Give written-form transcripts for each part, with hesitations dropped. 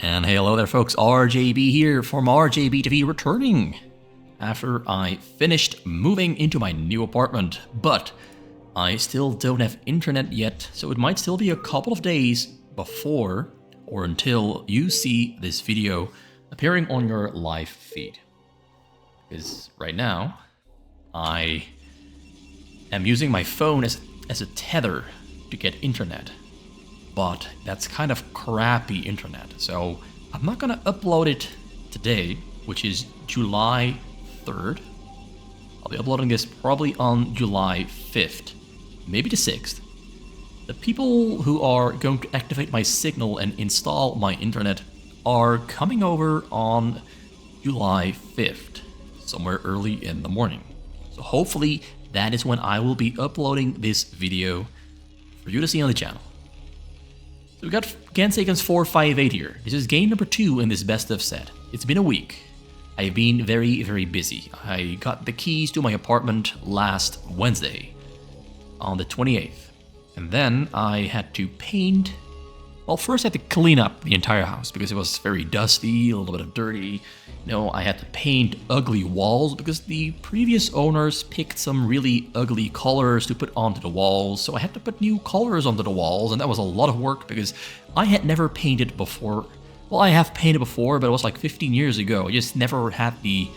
And hey, hello there folks, RJB here from RJBTV, returning after I finished moving into my new apartment, but I still don't have internet yet, so it might still be a couple of days before or until you see this video appearing on your live feed. Because right now, I am using my phone as a tether to get internet. But that's kind of crappy internet, so I'm not gonna upload it today, which is July 3rd. I'll be uploading this probably on July 5th, maybe the 6th. The people who are going to activate my signal and install my internet are coming over on July 5th, somewhere early in the morning. So hopefully that is when I will be uploading this video for you to see on the channel. So we got Gensay against 458 here. This is game number 2 in this best of set. It's been a week. I've been very busy. I got the keys to my apartment last Wednesday on the 28th. And then I had to paint. Well, first I had to clean up the entire house because it was very dusty, a little bit of dirty. You know, I had to paint ugly walls because the previous owners picked some really ugly colors to put onto the walls. So I had to put new colors onto the walls, and that was a lot of work because I had never painted before. Well, I have painted before, but it was like 15 years ago. I just never had the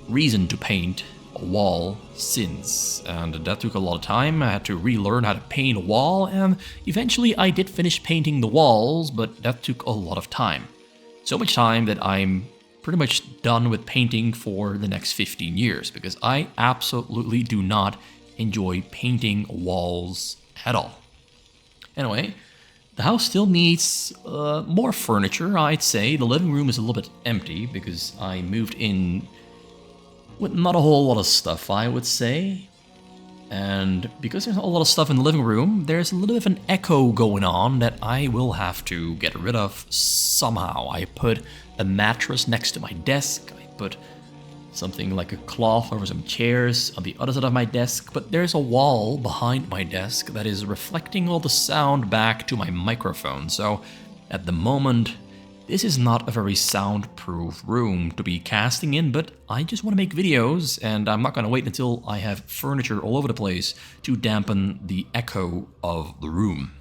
reason to paint a wall since, and that took a lot of time. I had to relearn how to paint a wall, and eventually I did finish painting the walls, but that took a lot of time. So much time that I'm pretty much done with painting for the next 15 years, because I absolutely do not enjoy painting walls at all. Anyway, the house still needs more furniture, I'd say. The living room is a little bit empty because I moved in with not a whole lot of stuff, I would say. And because there's a lot of stuff in the living room, there's a little bit of an echo going on that I will have to get rid of somehow. I put a mattress next to my desk. I put something like a cloth over some chairs on the other side of my desk, but there's a wall behind my desk that is reflecting all the sound back to my microphone. So at the moment, this is not a very soundproof room to be casting in, but I just want to make videos, and I'm not going to wait until I have furniture all over the place to dampen the echo of the room.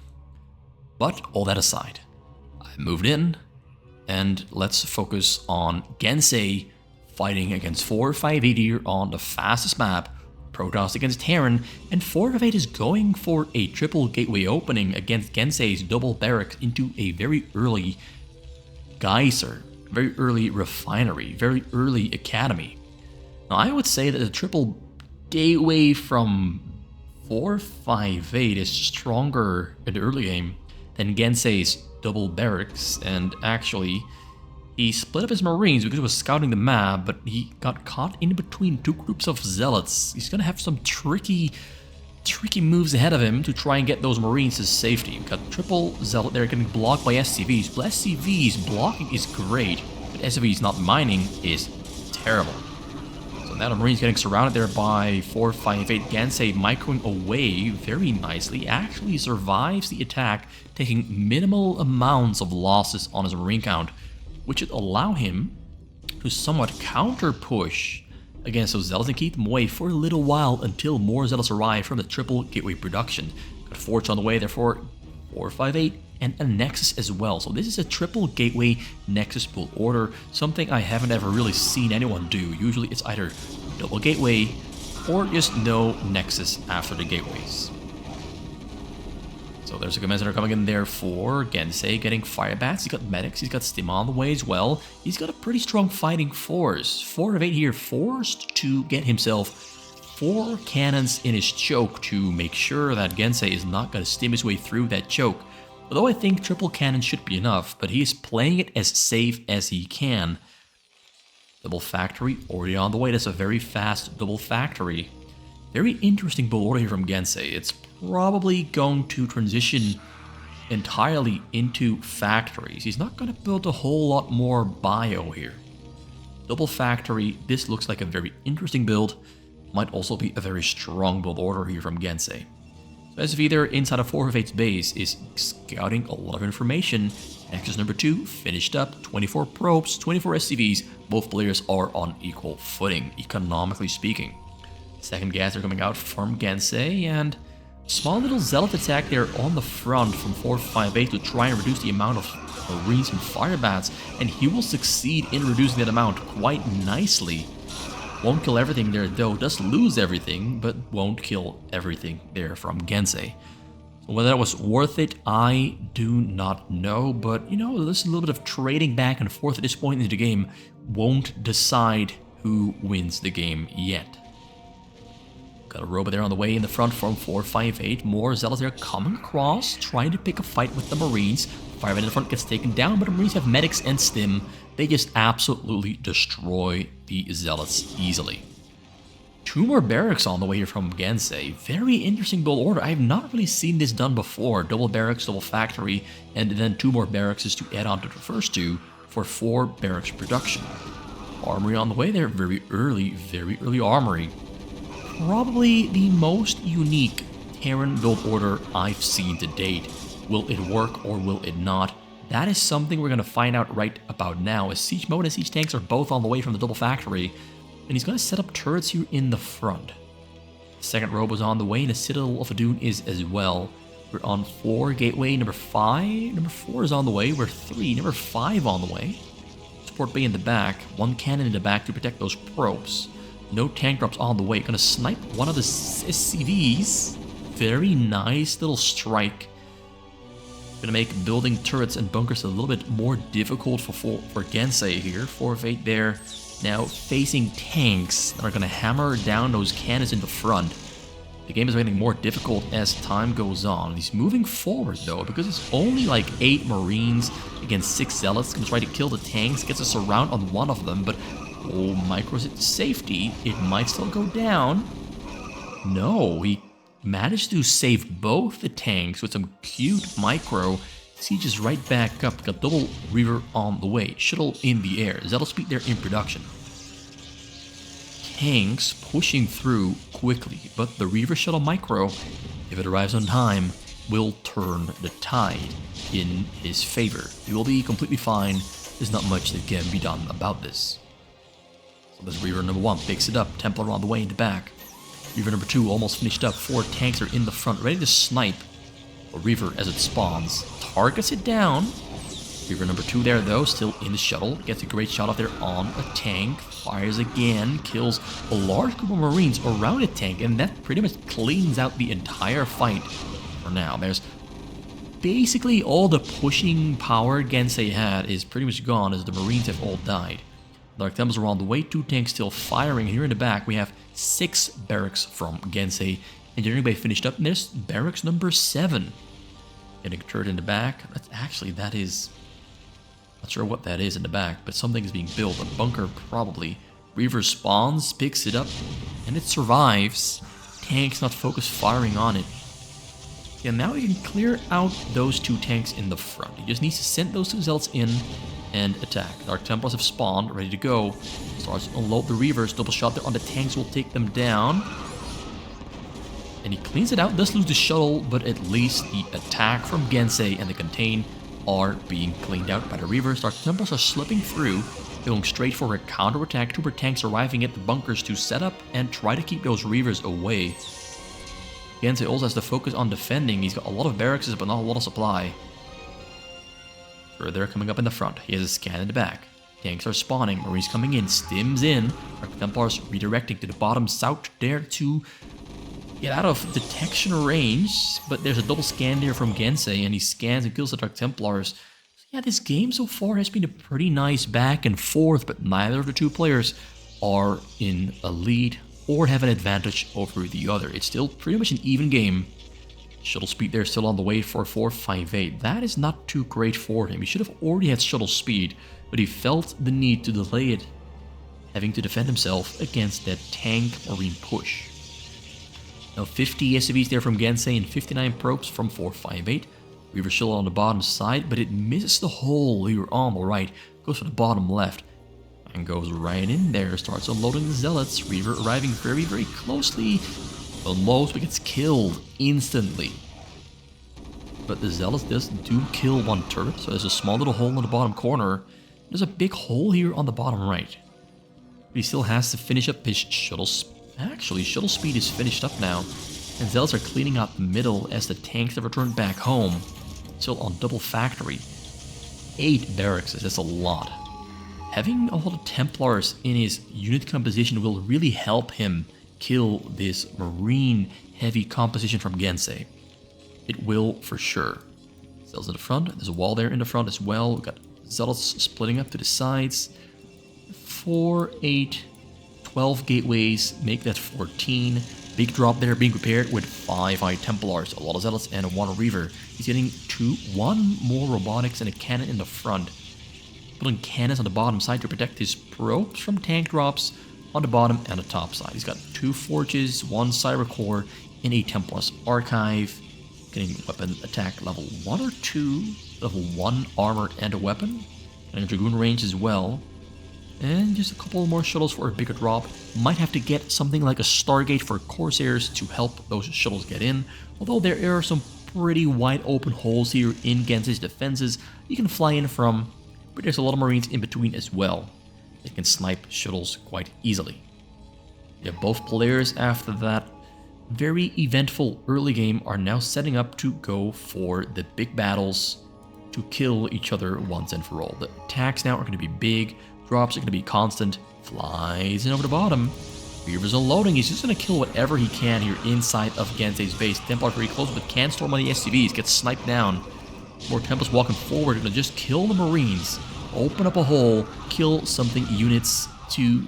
But all that aside, I moved in, and let's focus on Gensay fighting against 458 here on the fastest map, Protoss against Terran, and 458 is going for a triple gateway opening against Gensay's double barracks into a very early geyser, very early refinery, very early academy. Now I would say that the triple gateway from 458 is stronger in the early game than Gensay's double barracks, and actually he split up his marines because he was scouting the map, but he got caught in between two groups of zealots. He's gonna have some tricky moves ahead of him to try and get those marines to safety. We've got triple zealot there getting blocked by SCVs. But SCVs blocking is great, but SCVs not mining is terrible. So now the marines getting surrounded there by 458. Gensay microing away very nicely. Actually survives the attack, taking minimal amounts of losses on his marine count, which would allow him to somewhat counter push against those zealots and keep them away for a little while until more zealots arrive from the triple gateway production. Got forts on the way, therefore 458 and a nexus as well. So this is a triple gateway nexus pull order, something I haven't ever really seen anyone do. Usually it's either double gateway or just no nexus after the gateways. So there's a commander coming in there for Gensay, getting fire bats. He's got medics, he's got stim on the way as well. He's got a pretty strong fighting force. 458 here forced to get himself 4 cannons in his choke to make sure that Gensay is not going to stim his way through that choke. Although I think triple cannon should be enough, but he is playing it as safe as he can. Double factory already on the way. That's a very fast double factory. Very interesting build order here from Gensay. It's probably going to transition entirely into factories. He's not going to build a whole lot more bio here. Double factory, this looks like a very interesting build. Might also be a very strong build order here from Gensay. SV there inside of 458's base is scouting a lot of information. Nexus number 2 finished up, 24 probes, 24 SCVs. Both players are on equal footing, economically speaking. Second gas are coming out from Gensay, and a small little zealot attack there on the front from 458 to try and reduce the amount of Marines and firebats, and he will succeed in reducing that amount quite nicely. Won't kill everything there though, does lose everything, but won't kill everything there from Gensay. So whether that was worth it, I do not know, but you know, there's a little bit of trading back and forth at this point in the game won't decide who wins the game yet. Got a robot there on the way in the front from 458. More zealots there coming across, trying to pick a fight with the Marines. Fireman in the front gets taken down, but the Marines have medics and stim. They just absolutely destroy the zealots easily. 2 more barracks on the way here from Gensay. Very interesting build order. I have not really seen this done before. Double barracks, double factory, and then 2 more barracks to add on to the first 2 for 4 barracks production. Armory on the way there, very early armory. Probably the most unique Terran build order I've seen to date. Will it work or will it not? That is something we're going to find out right about now, as Siege Mode and Siege Tanks are both on the way from the double factory, and he's going to set up turrets here in the front. Second robo's on the way, and the Citadel of Adun is as well. We're on 4, gateway number 5. Number 4 is on the way. We're 3, number 5 on the way. Support bay in the back, 1 cannon in the back to protect those probes. No tank drops on the way. Gonna snipe one of the SCVs. Very nice little strike. Gonna make building turrets and bunkers a little bit more difficult for Gensay here. 458 there. Now facing tanks that are gonna hammer down those cannons in the front. The game is getting more difficult as time goes on. He's moving forward though, because it's only like 8 Marines against 6 Zealots. Gonna try to kill the tanks. Gets a surround on one of them, but oh, micros it to safety. It might still go down. No, he managed to save both the tanks with some cute micro. Siege is right back up. Got double Reaver on the way. Shuttle in the air. Zealot speed there in production. Tanks pushing through quickly, but the Reaver shuttle micro, if it arrives on time, will turn the tide in his favor. He will be completely fine. There's not much that can be done about this. So this Reaver number 1 picks it up. Templar on the way in the back. Reaver number 2 almost finished up. 4 tanks are in the front, ready to snipe a Reaver as it spawns. Targets it down. Reaver number 2 there though, still in the shuttle. Gets a great shot off there on a tank. Fires again. Kills a large group of Marines around a tank. And that pretty much cleans out the entire fight for now. There's basically all the pushing power Gensay had is pretty much gone as the Marines have all died. Dark Templars are on the way, 2 tanks still firing. Here in the back we have 6 barracks from Gensay. Engineering bay finished up, and there's barracks number 7. Getting a turret in the back. That is... Not sure what that is in the back, but something is being built. A bunker probably. Reaver spawns, picks it up, and it survives. Tanks not focused firing on it. And now we can clear out those 2 tanks in the front. He just needs to send those 2 zealots in and attack. Dark Templars have spawned, ready to go. Starts to unload the Reavers. Double shot there on the tanks will take them down. And he cleans it out, does lose the shuttle, but at least the attack from Gensay and the contain are being cleaned out by the Reavers. Dark Templars are slipping through, going straight for a counterattack. 2 tanks arriving at the bunkers to set up and try to keep those Reavers away. Gensay also has to focus on defending. He's got a lot of barracks, but not a lot of supply. Further coming up in the front, he has a scan in the back. Tanks are spawning, Marines coming in, stims in. Dark Templars redirecting to the bottom south there to get out of detection range, but there's a double scan there from Gensay, and he scans and kills the Dark Templars. So yeah, this game so far has been a pretty nice back and forth, but neither of the 2 players are in a lead or have an advantage over the other. It's still pretty much an even game. Shuttle speed there still on the way for 458. That is not too great for him. He should have already had shuttle speed, but he felt the need to delay it, having to defend himself against that tank Marine push. Now 50 SCVs there from Gensay and 59 probes from 458. Reaver shuttle on the bottom side, but it misses the hole here on the right. Goes for the bottom left and goes right in there. Starts unloading the Zealots. Reaver arriving very, very closely. unloads but gets killed instantly. But the Zealous does kill one turret, so there's a small little hole in the bottom corner. There's a big hole here on the bottom right. But he still has to finish up his shuttle. Actually, shuttle speed is finished up now. And Zealots are cleaning out the middle as the tanks have returned back home. Still on double factory. 8 barracks, that's a lot. Having a lot of Templars in his unit composition will really help him kill this marine heavy composition from Gensay. It will for sure. Zealots in the front, there's a wall there in the front as well. We've got Zealots splitting up to the sides. 4, 8, 12 gateways, make that 14. Big drop there being prepared with 5 High Templars, a lot of Zealots and 1 Reaver. He's getting 1 more robotics and a cannon in the front. Putting cannons on the bottom side to protect his probes from tank drops on the bottom and the top side. He's got 2 Forges, 1 Cyber Core, and a Templars Archive. Getting weapon attack level 1 or 2, level 1 armor and a weapon. And a Dragoon range as well. And just a couple more shuttles for a bigger drop. Might have to get something like a Stargate for Corsairs to help those shuttles get in. Although there are some pretty wide open holes here in Gensay's defenses you can fly in from. But there's a lot of Marines in between as well. They can snipe shuttles quite easily. Yeah, both players after that very eventful early game are now setting up to go for the big battles to kill each other once and for all. The attacks now are going to be big. Drops are going to be constant. Flies in over the bottom. Reavers are loading. He's just going to kill whatever he can here inside of Gensay's base. Templar pretty close, but can't storm on the SCVs. Gets sniped down. More Templars walking forward. Going to just kill the Marines. Open up a hole. Kill something units to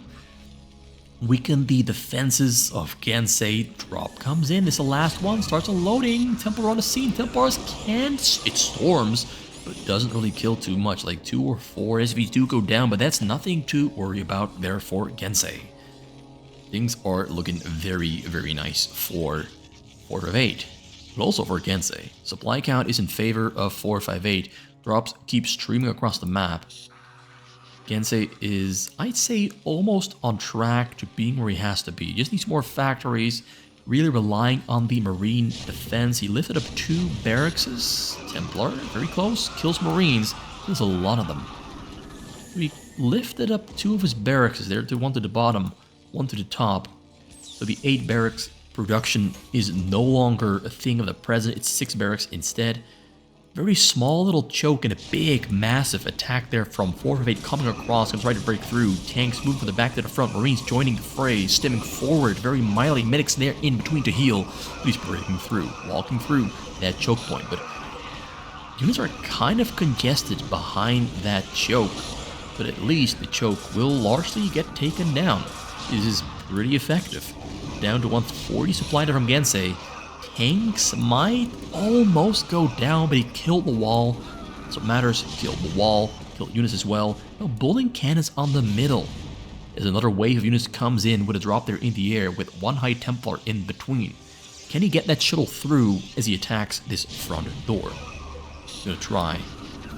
weaken the defenses of Gensay. Drop comes in. This is the last one. Starts unloading. Templar on the scene. Templars can't. It storms. But doesn't really kill too much, like 2 or 4 SVs do go down, but that's nothing to worry about there for Gensay. Things are looking very, very nice for 458, but also for Gensay. Supply count is in favor of 458. Drops keep streaming across the map. Gensay is, I'd say, almost on track to being where he has to be. Just needs more factories. Really relying on the Marine defense. He lifted up 2 barracks. Templar, very close. Kills Marines. Kills a lot of them. He lifted up 2 of his barracks there. 1 to the bottom, 1 to the top. So the 8 barracks production is no longer a thing of the present. It's 6 barracks instead. Very small little choke and a big, massive attack there from 458 coming across and trying to break through. Tanks move from the back to the front. Marines joining the fray, stemming forward very mildly. Medics there in between to heal. But he's breaking through, walking through that choke point. But units are kind of congested behind that choke. But at least the choke will largely get taken down. This is pretty effective. Down to 140 supply there from Gensay. Tanks might almost go down, but he killed the wall. That's what matters. He killed the wall, killed units as well. Now, building cannons on the middle. As another wave of units comes in with a drop there in the air with 1 High Templar in between. Can he get that shuttle through as he attacks this front door? He's gonna try.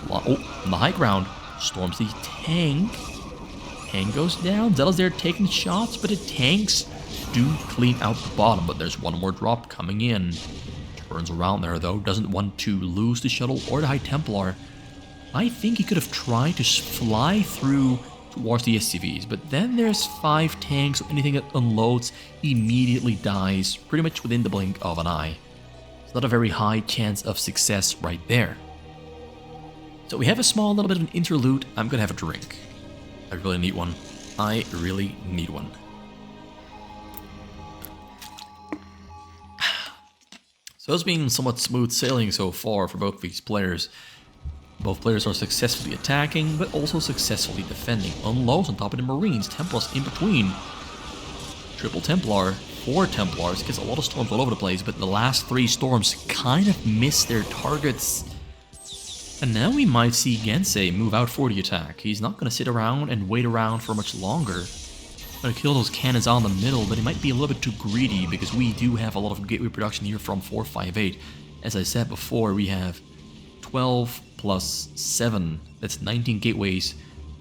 Oh, on the high ground, storms the tank. Tank goes down. Zealot's there taking shots, but the tanks do clean out the bottom, but there's 1 more drop coming in. Turns around there though, doesn't want to lose the shuttle or the High Templar. I think he could have tried to fly through towards the SCVs, but then there's 5 tanks, so anything that unloads immediately dies, pretty much within the blink of an eye. It's not a very high chance of success right there. So we have a small little bit of an interlude. I'm gonna have a drink. I really need one. I really need one. So it's been somewhat smooth sailing so far for both these players. Both players are successfully attacking, but also successfully defending. Unloads on top of the Marines, Templars in between. Triple Templar, 4 Templars, gets a lot of storms all over the place, but the last 3 storms kind of miss their targets. And now we might see Gensay move out for the attack. He's not going to sit around and wait around for much longer. Gonna kill those cannons on the middle, but it might be a little bit too greedy because we do have a lot of gateway production here from 458. As I said before, we have 12 plus 7, that's 19 gateways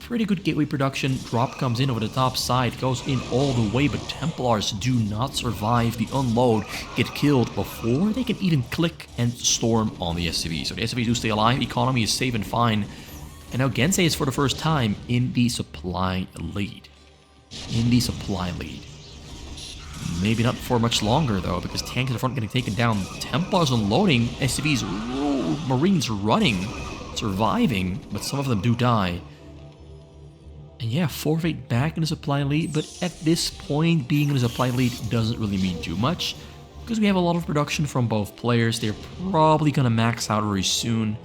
pretty good gateway production. Drop comes in over the top side, goes in all the way, but Templars do not survive the unload, get killed before they can even click and storm on the SCVs. So the SCVs do stay alive, economy is safe and fine. And now Gensay is for the first time in the supply lead. Maybe not for much longer though, because tanks in the front getting taken down. Templars unloading, SCVs, Marines running, surviving, but some of them do die. And yeah, 4 of 8 back in the supply lead, but at this point, being in the supply lead doesn't really mean too much, because we have a lot of production from both players. They're probably gonna max out very soon.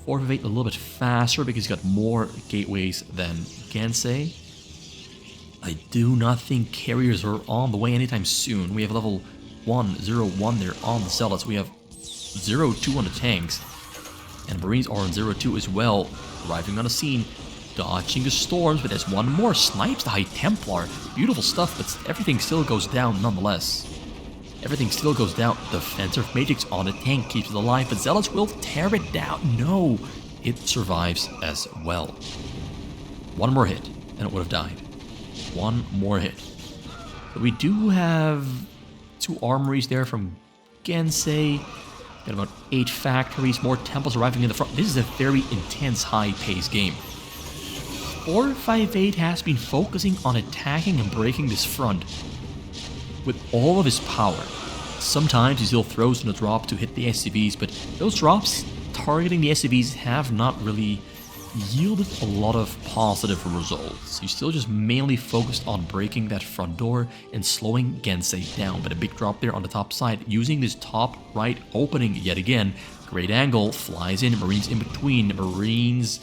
4 of 8 a little bit faster because he's got more gateways than Gensay. I do not think carriers are on the way anytime soon. We have level 101 there on the Zealots. We have 02 on the tanks. And Marines are on 02 as well, arriving on the scene, dodging the storms, but there's one more. Snipes the High Templar. Beautiful stuff, but everything still goes down nonetheless. Everything still goes down. Defensive Matrix on the tank keeps it alive, but Zealots will tear it down. No, it survives as well. One more hit, and it would have died. One more hit. But we do have 2 armories there from Gensay. Got about 8 factories, more temples arriving in the front. This is a very intense, high-paced game. 458 has been focusing on attacking and breaking this front with all of his power. Sometimes he still throws in a drop to hit the SCVs, but those drops targeting the SCVs have not really yielded a lot of positive results. He's still just mainly focused on breaking that front door and slowing Gensay down, but a big drop there on the top side, using this top right opening yet again. Great angle, flies in, Marines in between, Marines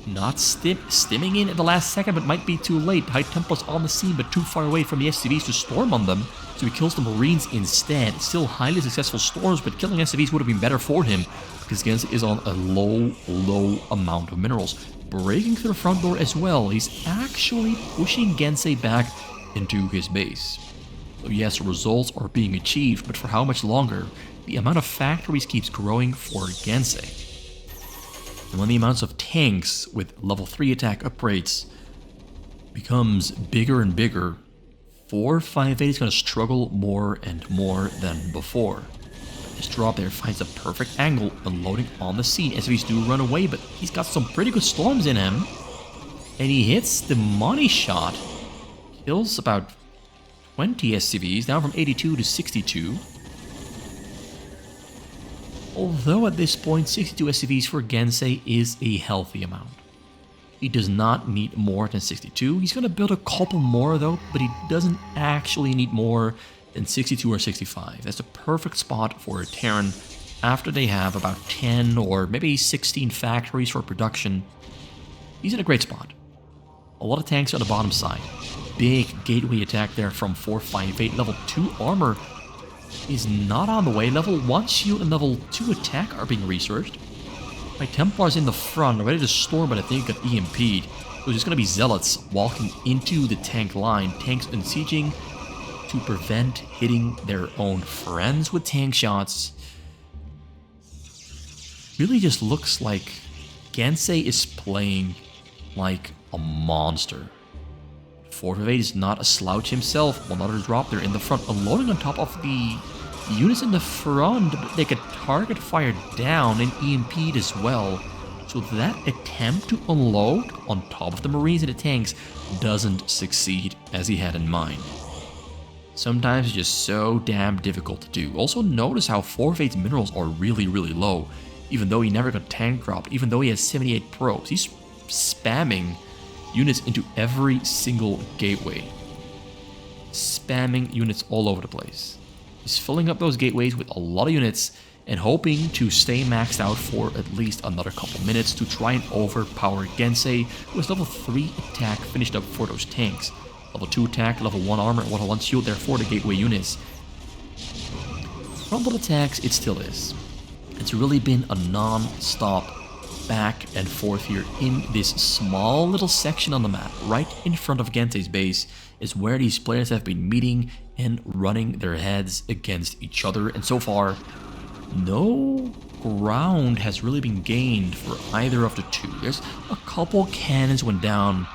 not stimming in at the last second, but might be too late. High Templars on the scene, but too far away from the SCVs to storm on them, so he kills the Marines instead. Still highly successful storms, but killing SCVs would have been better for him, because Gensay is on a low amount of minerals. Breaking through the front door as well, he's actually pushing Gensay back into his base. So yes, results are being achieved, but for how much longer? The amount of factories keeps growing for Gensay. And when the amounts of tanks with level 3 attack upgrades becomes bigger and bigger, 458 is going to struggle more and more than before. This drop there finds a perfect angle, unloading on the scene. SCVs do run away, but he's got some pretty good storms in him. And he hits the money shot. Kills about 20 SCVs, down from 82 to 62. Although at this point, 62 SCVs for Gensay is a healthy amount. He does not need more than 62. He's going to build a couple more though, but he doesn't actually need more than 62 or 65. That's a perfect spot for a Terran after they have about 10 or maybe 16 factories for production. He's in a great spot. A lot of tanks on the bottom side. Big gateway attack there from 458. Level 2 armor is not on the way. Level 1 shield and level 2 attack are being researched. My Templars in the front, ready to storm, but I think got EMP'd. So there's going to be Zealots walking into the tank line. Tanks besieging to prevent hitting their own friends with tank shots. Really just looks like Gensay is playing like a monster. 458 is not a slouch himself. Another drop there in the front, unloading on top of the units in the front, but they get target fired down and EMP'd as well. So that attempt to unload on top of the Marines and the tanks doesn't succeed as he had in mind. Sometimes it's just so damn difficult to do. Also notice how 458's minerals are really low. Even though he never got tank dropped, even though he has 78 probes, he's spamming units into every single gateway. Spamming units all over the place. He's filling up those gateways with a lot of units and hoping to stay maxed out for at least another couple minutes to try and overpower Gensay, who has level 3 attack finished up for those tanks. Level 2 attack, level 1 armor, and level 1 shield there for the gateway units. Frontal attacks, it still is. It's really been a non-stop back and forth here in this small little section on the map. Right in front of Gensay's base is where these players have been meeting and running their heads against each other. And so far, no ground has really been gained for either of the two. There's a couple cannons went down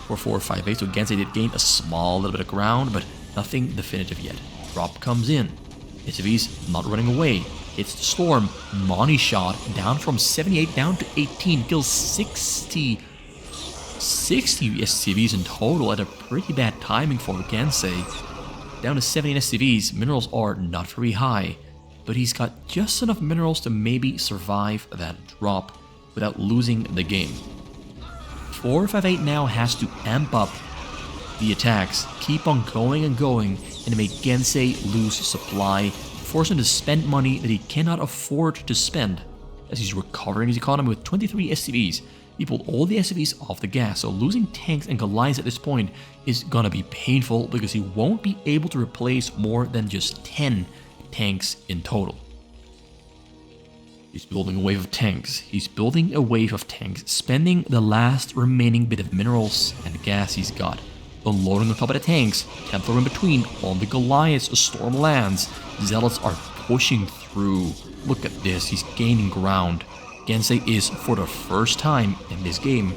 for 458, so Gensay did gain a small little bit of ground, but nothing definitive yet. Drop comes in. SCV's not running away. It's the storm. Money shot down from 78 down to 18. Kills 60 SCVs in total at a pretty bad timing for Gensay. Down to 17 SCVs. Minerals are not very high, but he's got just enough minerals to maybe survive that drop without losing the game. 458 now has to amp up the attacks, keep on going and going, and make Gensay lose supply, force him to spend money that he cannot afford to spend, as he's recovering his economy with 23 SCVs. He pulled all the SCVs off the gas, so losing tanks and Goliaths at this point is gonna be painful because he won't be able to replace more than just 10 tanks in total. He's building a wave of tanks. He's building a wave of tanks, spending the last remaining bit of minerals and gas he's got. Unloading on top of the tanks, Templar in between, on the Goliaths, a storm lands. Zealots are pushing through. Look at this, he's gaining ground. Gensay is, for the first time in this game,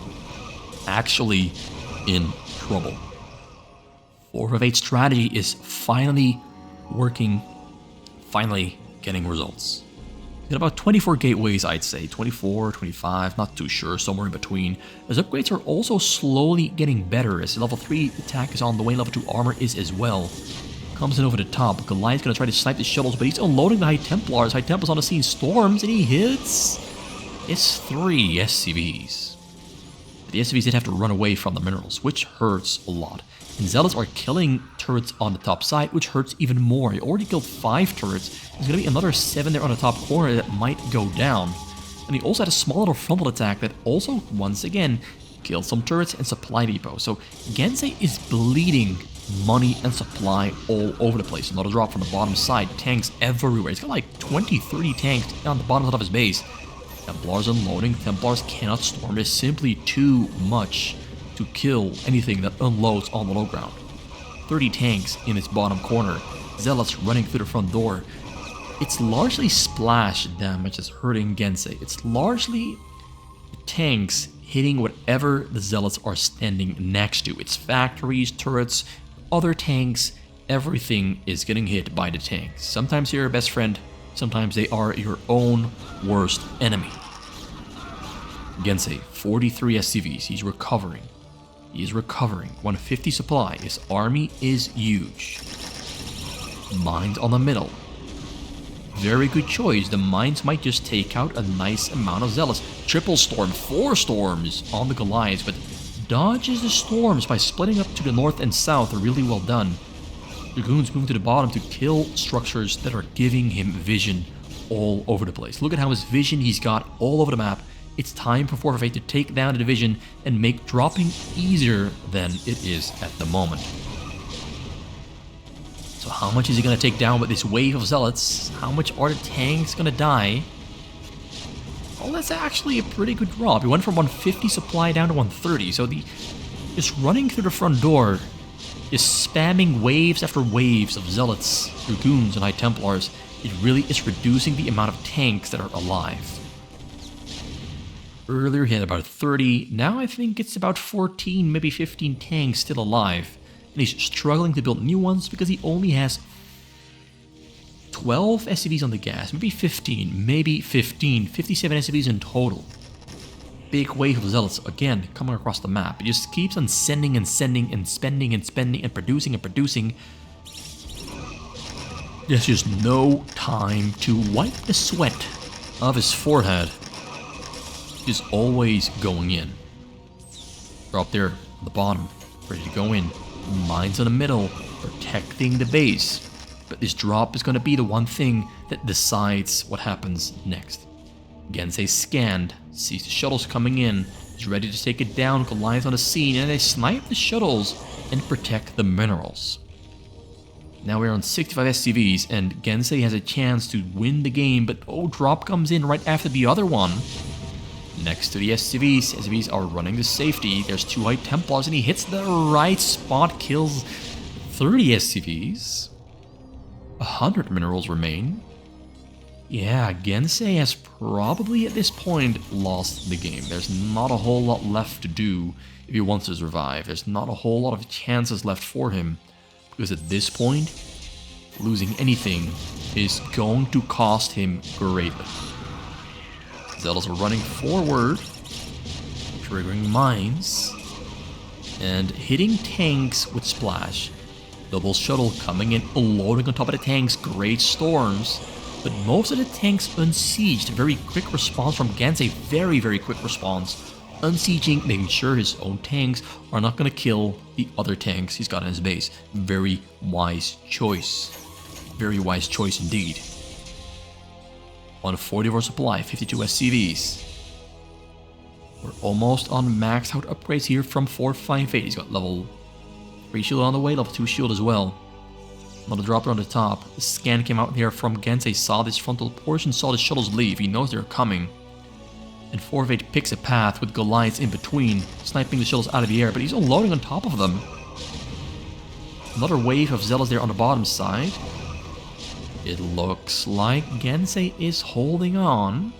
actually in trouble. 458 strategy is finally working, finally getting results. Got about 24 gateways, I'd say. 24, 25, not too sure, somewhere in between. His upgrades are also slowly getting better as level 3 attack is on the way, level 2 armor is as well. Comes in over the top. Goliath's gonna try to snipe the shuttles, but he's unloading the High Templars. High Templars on the scene, storms, and he hits. It's 3 SCVs. But the SCVs did have to run away from the minerals, which hurts a lot. And Zealots are killing turrets on the top side, which hurts even more. He already killed 5 turrets. There's going to be another 7 there on the top corner that might go down. And he also had a small little frontal attack that also, once again, killed some turrets and supply depot. So Gensay is bleeding money and supply all over the place. Another drop from the bottom side. Tanks everywhere. He's got like 20, 30 tanks on the bottom side of his base. Templars unloading. Templars cannot storm. It's simply too much to kill anything that unloads on the low ground. 30 tanks in its bottom corner. Zealots running through the front door. It's largely splash damage that's hurting Gensay. It's largely tanks hitting whatever the Zealots are standing next to. It's factories, turrets, other tanks, everything is getting hit by the tanks. Sometimes they're your best friend, sometimes they are your own worst enemy. Gensay, 43 SCVs, he's recovering. He is recovering. 150 supply. His army is huge. Mines on the middle. Very good choice. The mines might just take out a nice amount of Zealots. Triple storm. 4 storms on the Goliaths, but dodges the storms by splitting up to the north and south. Really well done. Dragoons move to the bottom to kill structures that are giving him vision all over the place. Look at how his vision he's got all over the map. It's time for 458 to take down the division and make dropping easier than it is at the moment. So how much is he going to take down with this wave of Zealots? How much are the tanks going to die? Well, that's actually a pretty good drop. He went from 150 supply down to 130. So just running through the front door, just spamming waves after waves of Zealots, Dragoons, and High Templars, it really is reducing the amount of tanks that are alive. Earlier he had about 30, now I think it's about 14, maybe 15 tanks still alive. And he's struggling to build new ones because he only has 12 SCVs on the gas, maybe 15, 57 SCVs in total. Big wave of Zealots, again, coming across the map. It just keeps on sending and sending and spending and spending and producing and producing. There's just no time to wipe the sweat off his forehead. Is always going in. Drop there at the bottom, ready to go in. Mines in the middle, protecting the base. But this drop is going to be the one thing that decides what happens next. Gensay scanned, sees the shuttles coming in, is ready to take it down. Goliath on the scene, and they snipe the shuttles and protect the minerals. Now we're on 65 SCVs, and Gensay has a chance to win the game, but drop comes in right after the other one. Next to the SCVs. SCVs are running to safety. There's 2 High Templars and he hits the right spot, kills 30 SCVs. 100 minerals remain. Yeah, Gensay has probably at this point lost the game. There's not a whole lot left to do if he wants to survive. There's not a whole lot of chances left for him. Because at this point, losing anything is going to cost him greatly. Zealots are running forward, triggering mines, and hitting tanks with splash. Double shuttle coming in, loading on top of the tanks, great storms. But most of the tanks unsieged. Very quick response from Gensay, very, very quick response. Unsieging, making sure his own tanks are not going to kill the other tanks he's got in his base. Very wise choice. Very wise choice indeed. 140 of our supply, 52 SCVs. We're almost on maxed out upgrades here from 458. He's got level 3 shield on the way, level 2 shield as well. Another dropper on the top. The scan came out here from Gensay, saw this frontal portion, saw the shuttles leave. He knows they're coming. And 458 picks a path with Goliaths in between, sniping the shuttles out of the air, but he's unloading on top of them. Another wave of Zealots there on the bottom side. It looks like Gensay is holding on.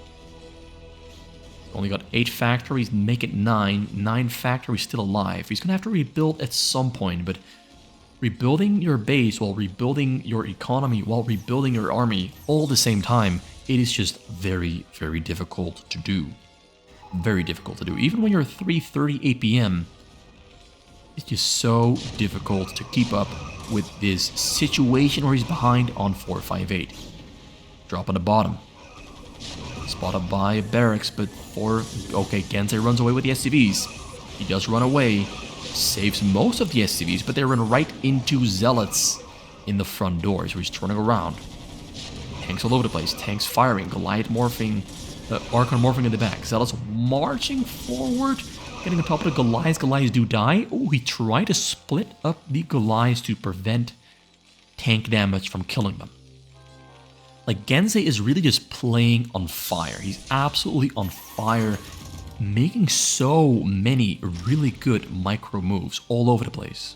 Only got 8 factories, make it 9. 9 factories still alive. He's going to have to rebuild at some point, but rebuilding your base while rebuilding your economy, while rebuilding your army all at the same time, it is just very, very difficult to do. Very difficult to do. Even when you're 3:38 p.m., it's just so difficult to keep up with this situation where he's behind on 458. Drop on the bottom. Spotted by barracks, but okay, Gensay runs away with the SCVs. He does run away, saves most of the SCVs, but they run right into Zealots in the front doors, where he's turning around. Tanks all over the place, tanks firing, Goliath morphing, Archon morphing in the back. Zealots marching forward, getting on top of the Goliaths. Goliaths do die. Oh, he tried to split up the Goliaths to prevent tank damage from killing them. Like, Gensay is really just playing on fire. He's absolutely on fire, making so many really good micro moves all over the place.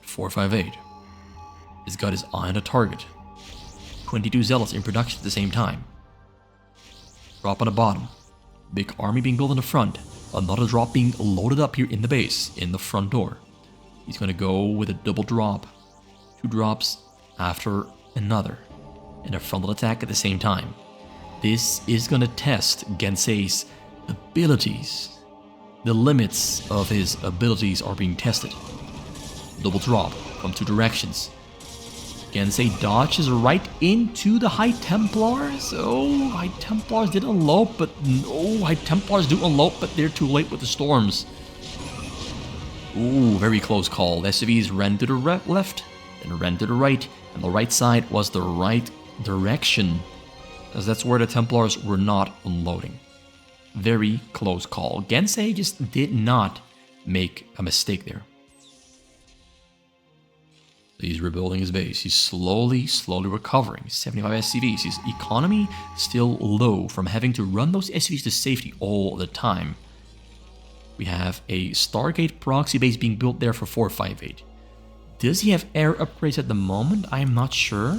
458 has got his eye on the target. 22 Zealots in production at the same time. Drop on the bottom. Big army being built in the front. Another drop being loaded up here in the base, in the front door. He's going to go with a double drop. 2 drops after another. And a frontal attack at the same time. This is going to test Gensay's abilities. The limits of his abilities are being tested. Double drop from 2 directions. Gensay dodges right into the High Templars. Oh, High Templars did unload, but no, High Templars do unload, but they're too late with the storms. Ooh, very close call. The SCVs ran to the left, then ran to the right, and the right side was the right direction, as that's where the Templars were not unloading. Very close call. Gensay just did not make a mistake there. He's rebuilding his base. He's slowly recovering. 75 SCVs. His economy still low from having to run those SCVs to safety all the time. We have a Stargate proxy base being built there for 458. Does he have air upgrades at the moment? I'm not sure.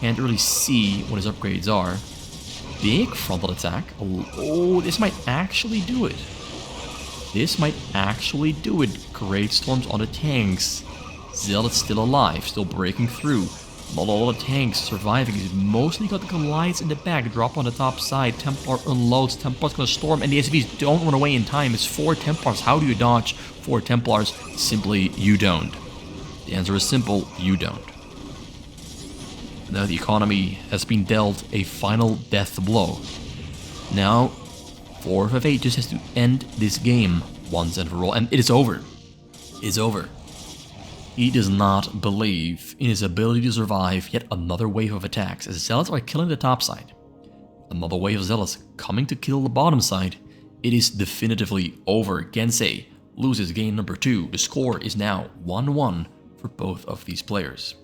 Can't really see what his upgrades are. Big frontal attack. Oh, this might actually do it. Great storms on the tanks. Zealot's still alive, still breaking through. Not all the tanks surviving. He's mostly got the Goliaths in the back. Drop on the top side. Templar unloads. Templar's gonna storm, and the SCVs don't run away in time. It's 4 Templars. How do you dodge 4 Templars? Simply, you don't. The answer is simple, you don't. Now the economy has been dealt a final death blow. Now, 458 just has to end this game once and for all, and it is over. It's over. He does not believe in his ability to survive yet another wave of attacks, as Zealots are killing the top side. Another wave of Zealots coming to kill the bottom side. It is definitively over. Gensay loses game number 2. The score is now 1-1 for both of these players.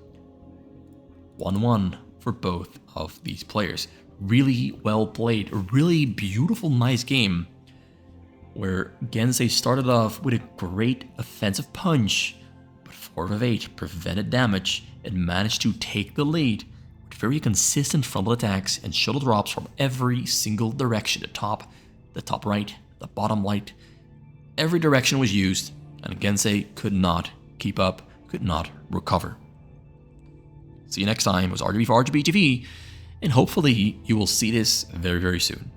1-1 for both of these players. Really well played. A really beautiful, nice game, where Gensay started off with a great offensive punch, but 458 prevented damage and managed to take the lead with very consistent frontal attacks and shuttle drops from every single direction. The top right, the bottom right. Every direction was used, and Gensay could not keep up, could not recover. See you next time. It was RJB for RJBTV, and hopefully you will see this very, very soon.